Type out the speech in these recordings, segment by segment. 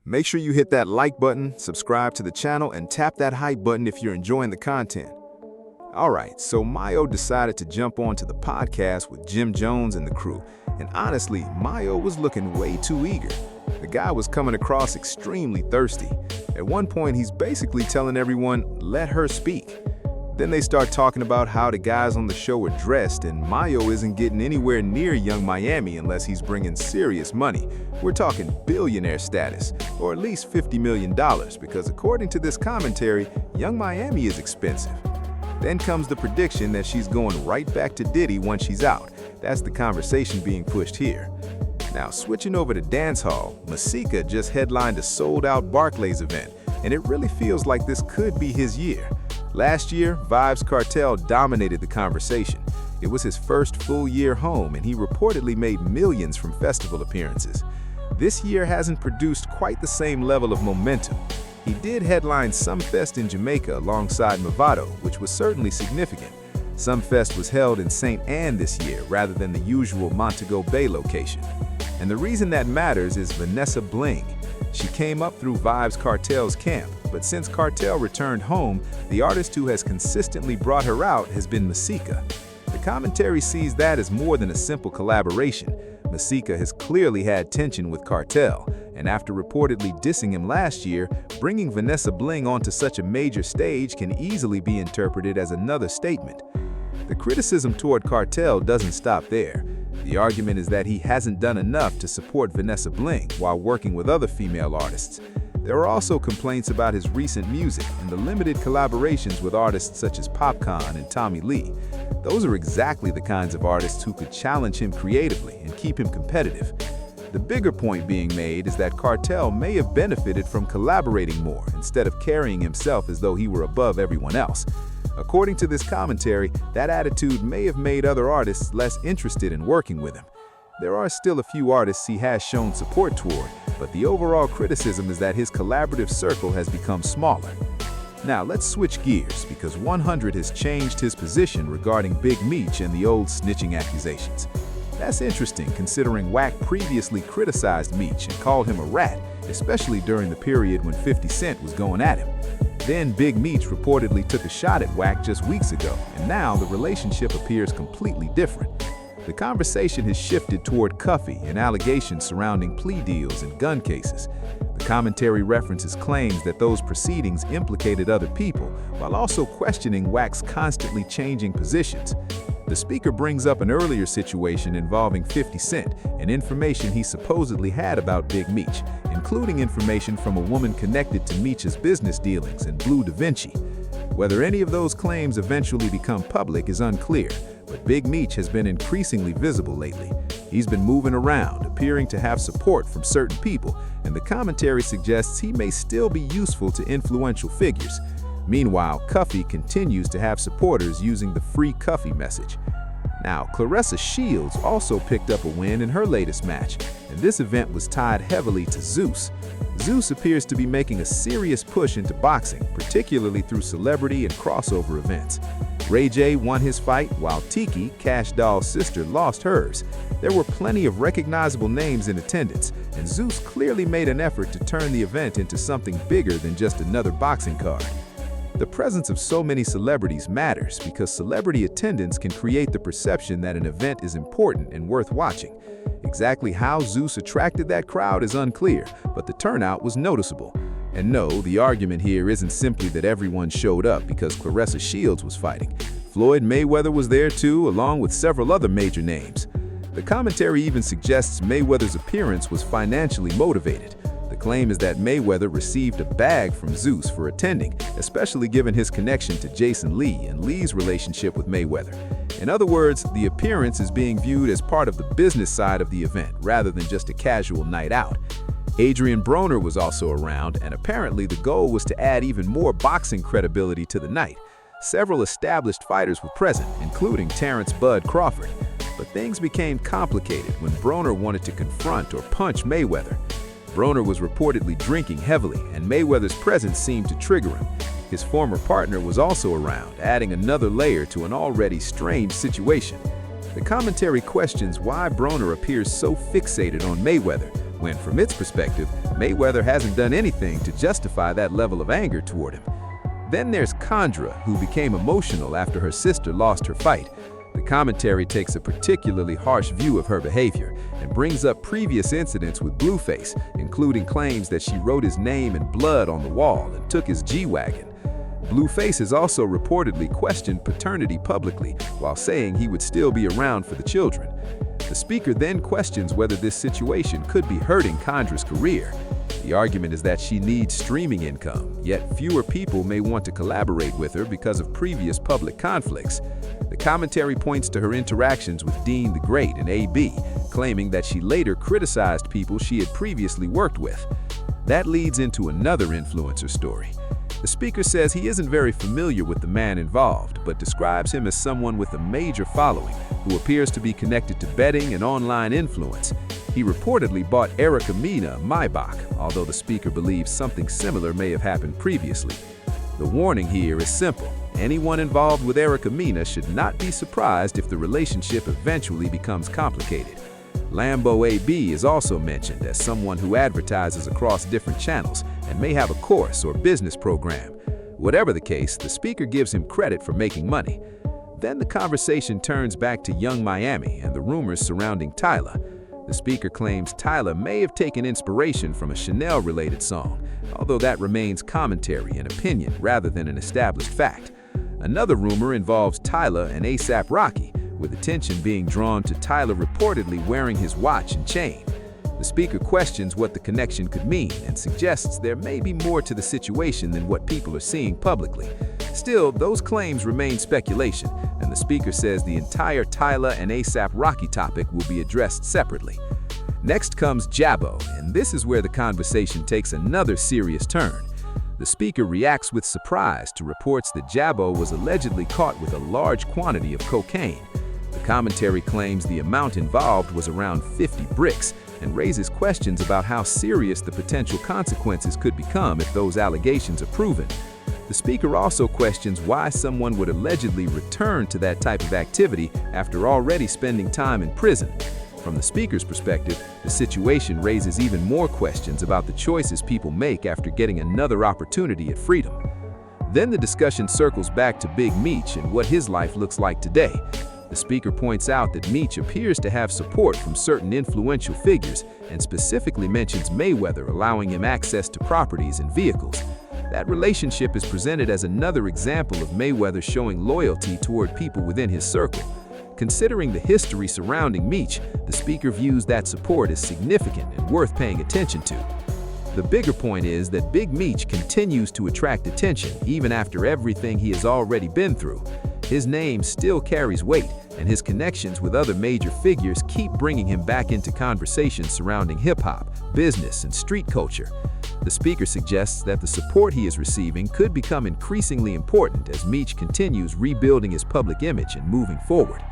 Make sure you hit that like button, subscribe to the channel, and tap that hype button if you're enjoying the content. Alright, so Mayo decided to jump onto the podcast with Jim Jones and the crew, and honestly, Mayo was looking way too eager. The guy was coming across extremely thirsty. At one point, he's basically telling everyone, let her speak. Then they start talking about how the guys on the show are dressed, and Mayo isn't getting anywhere near Young Miami unless he's bringing serious money. We're talking billionaire status, or at least $50 million, because according to this commentary, Young Miami is expensive. Then comes the prediction that she's going right back to Diddy once she's out. That's the conversation being pushed here. Now, switching over to Dancehall, Masika just headlined a sold-out Barclays event, and it really feels like this could be his year. Last year, Vybz Kartel dominated the conversation. It was his first full year home, and he reportedly made millions from festival appearances. This year hasn't produced quite the same level of momentum. He did headline Sumfest in Jamaica alongside Mavado, which was certainly significant. Sumfest was held in St. Ann this year rather than the usual Montego Bay location. And the reason that matters is Vanessa Bling. She came up through Vybz Kartel's camp, but since Kartel returned home, the artist who has consistently brought her out has been Masika. The commentary sees that as more than a simple collaboration. Masika has clearly had tension with Kartel, and after reportedly dissing him last year, bringing Vanessa Bling onto such a major stage can easily be interpreted as another statement. The criticism toward Kartel doesn't stop there. The argument is that he hasn't done enough to support Vanessa Bling while working with other female artists. There are also complaints about his recent music and the limited collaborations with artists such as Popcaan and Tommy Lee. Those are exactly the kinds of artists who could challenge him creatively and keep him competitive. The bigger point being made is that Kartel may have benefited from collaborating more instead of carrying himself as though he were above everyone else. According to this commentary, that attitude may have made other artists less interested in working with him. There are still a few artists he has shown support toward, but the overall criticism is that his collaborative circle has become smaller. Now let's switch gears, because 100 has changed his position regarding Big Meech and the old snitching accusations. That's interesting considering Wack previously criticized Meech and called him a rat, especially during the period when 50 Cent was going at him. Then Big Meech reportedly took a shot at Wack just weeks ago, and now the relationship appears completely different. The conversation has shifted toward Cuffy and allegations surrounding plea deals and gun cases. The commentary references claims that those proceedings implicated other people, while also questioning Wack's constantly changing positions. The speaker brings up an earlier situation involving 50 Cent and information he supposedly had about Big Meech, including information from a woman connected to Meech's business dealings and Blue Da Vinci. Whether any of those claims eventually become public is unclear, but Big Meech has been increasingly visible lately. He's been moving around, appearing to have support from certain people, and the commentary suggests he may still be useful to influential figures. Meanwhile, Cuffy continues to have supporters using the Free Cuffy message. Now, Claressa Shields also picked up a win in her latest match, and this event was tied heavily to Zeus. Zeus appears to be making a serious push into boxing, particularly through celebrity and crossover events. Ray J won his fight, while Tiki, Cash Doll's sister, lost hers. There were plenty of recognizable names in attendance, and Zeus clearly made an effort to turn the event into something bigger than just another boxing card. The presence of so many celebrities matters because celebrity attendance can create the perception that an event is important and worth watching. Exactly how Zeus attracted that crowd is unclear, but the turnout was noticeable. And no, the argument here isn't simply that everyone showed up because Claressa Shields was fighting. Floyd Mayweather was there too, along with several other major names. The commentary even suggests Mayweather's appearance was financially motivated. The claim is that Mayweather received a bag from Zeus for attending, especially given his connection to Jason Lee and Lee's relationship with Mayweather. In other words, the appearance is being viewed as part of the business side of the event rather than just a casual night out. Adrian Broner was also around, and apparently the goal was to add even more boxing credibility to the night. Several established fighters were present, including Terrence "Bud" Crawford. But things became complicated when Broner wanted to confront or punch Mayweather. Broner was reportedly drinking heavily, and Mayweather's presence seemed to trigger him. His former partner was also around, adding another layer to an already strange situation. The commentary questions why Broner appears so fixated on Mayweather, when, from its perspective, Mayweather hasn't done anything to justify that level of anger toward him. Then there's Condra, who became emotional after her sister lost her fight. The commentary takes a particularly harsh view of her behavior and brings up previous incidents with Blueface, including claims that she wrote his name in blood on the wall and took his G-Wagon. Blueface has also reportedly questioned paternity publicly while saying he would still be around for the children. The speaker then questions whether this situation could be hurting Condra's career. The argument is that she needs streaming income, yet fewer people may want to collaborate with her because of previous public conflicts. The commentary points to her interactions with Dean the Great and AB, claiming that she later criticized people she had previously worked with. That leads into another influencer story. The speaker says he isn't very familiar with the man involved, but describes him as someone with a major following who appears to be connected to betting and online influence. He reportedly bought Erica Mena Maybach, although the speaker believes something similar may have happened previously. The warning here is simple. Anyone involved with Erica Mena should not be surprised if the relationship eventually becomes complicated. Lambo AB is also mentioned as someone who advertises across different channels and may have a course or business program. Whatever the case, the speaker gives him credit for making money. Then the conversation turns back to Young Miami and the rumors surrounding Tyler. The speaker claims Tyler may have taken inspiration from a Chanel-related song, although that remains commentary and opinion rather than an established fact. Another rumor involves Tyler and A$AP Rocky, with attention being drawn to Tyler reportedly wearing his watch and chain. The speaker questions what the connection could mean and suggests there may be more to the situation than what people are seeing publicly. Still, those claims remain speculation, and the speaker says the entire Tyler and A$AP Rocky topic will be addressed separately. Next comes Jabo, and this is where the conversation takes another serious turn. The speaker reacts with surprise to reports that Jabo was allegedly caught with a large quantity of cocaine. The commentary claims the amount involved was around 50 bricks and raises questions about how serious the potential consequences could become if those allegations are proven. The speaker also questions why someone would allegedly return to that type of activity after already spending time in prison. From the speaker's perspective, the situation raises even more questions about the choices people make after getting another opportunity at freedom. Then the discussion circles back to Big Meech and what his life looks like today. The speaker points out that Meech appears to have support from certain influential figures and specifically mentions Mayweather allowing him access to properties and vehicles. That relationship is presented as another example of Mayweather showing loyalty toward people within his circle. Considering the history surrounding Meech, the speaker views that support as significant and worth paying attention to. The bigger point is that Big Meech continues to attract attention even after everything he has already been through. His name still carries weight, and his connections with other major figures keep bringing him back into conversations surrounding hip-hop, business, and street culture. The speaker suggests that the support he is receiving could become increasingly important as Meech continues rebuilding his public image and moving forward.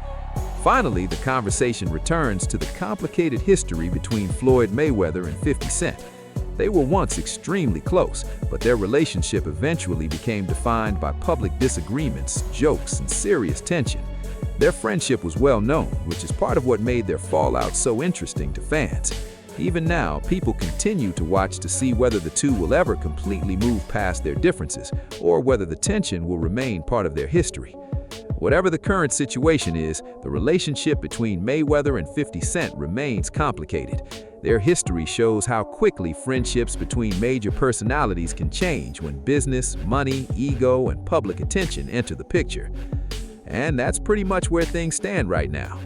Finally, the conversation returns to the complicated history between Floyd Mayweather and 50 Cent. They were once extremely close, but their relationship eventually became defined by public disagreements, jokes, and serious tension. Their friendship was well known, which is part of what made their fallout so interesting to fans. Even now, people continue to watch to see whether the two will ever completely move past their differences, or whether the tension will remain part of their history. Whatever the current situation is, the relationship between Mayweather and 50 Cent remains complicated. Their history shows how quickly friendships between major personalities can change when business, money, ego, and public attention enter the picture. And that's pretty much where things stand right now.